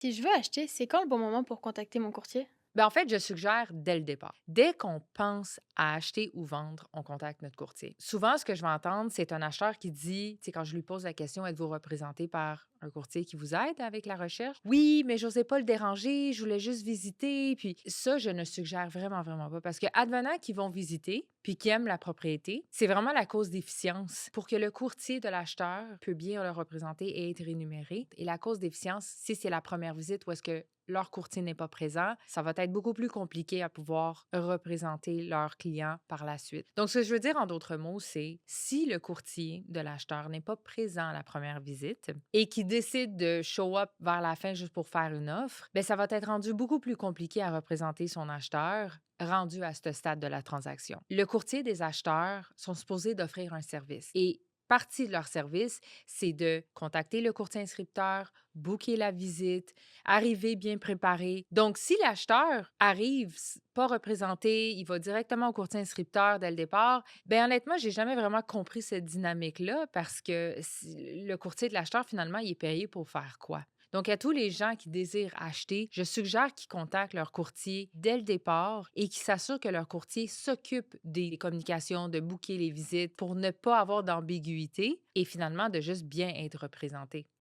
Si je veux acheter, c'est quand le bon moment pour contacter mon courtier? Ben, en fait, je suggère dès le départ. Dès qu'on pense à acheter ou vendre, on contacte notre courtier. Souvent, ce que je vais entendre, c'est un acheteur qui dit, tu sais, quand je lui pose la question, êtes-vous représenté par un courtier qui vous aide avec la recherche? Oui, mais j'osais pas le déranger, je voulais juste visiter. Puis ça, je ne suggère vraiment, vraiment pas parce que advenant qu'ils vont visiter puis qu'ils aiment la propriété, c'est vraiment la cause d'efficience pour que le courtier de l'acheteur peut bien le représenter et être rémunéré. Et la cause d'efficience, si c'est la première visite où est-ce que leur courtier n'est pas présent, ça va être beaucoup plus compliqué à pouvoir représenter leurs clients par la suite. Donc, ce que je veux dire en d'autres mots, c'est si le courtier de l'acheteur n'est pas présent à la première visite et qui décide de show up vers la fin juste pour faire une offre, bien, ça va être rendu beaucoup plus compliqué à représenter son acheteur rendu à ce stade de la transaction. Le courtier des acheteurs sont supposés d'offrir un service et partie de leur service, c'est de contacter le courtier inscripteur, booker la visite, arriver bien préparé. Donc, si l'acheteur arrive pas représenté, il va directement au courtier inscripteur dès le départ, ben honnêtement, j'ai jamais vraiment compris cette dynamique-là parce que le courtier de l'acheteur, finalement, il est payé pour faire quoi? Donc, à tous les gens qui désirent acheter, je suggère qu'ils contactent leur courtier dès le départ et qu'ils s'assurent que leur courtier s'occupe des communications, de booker les visites pour ne pas avoir d'ambiguïté et finalement de juste bien être représenté.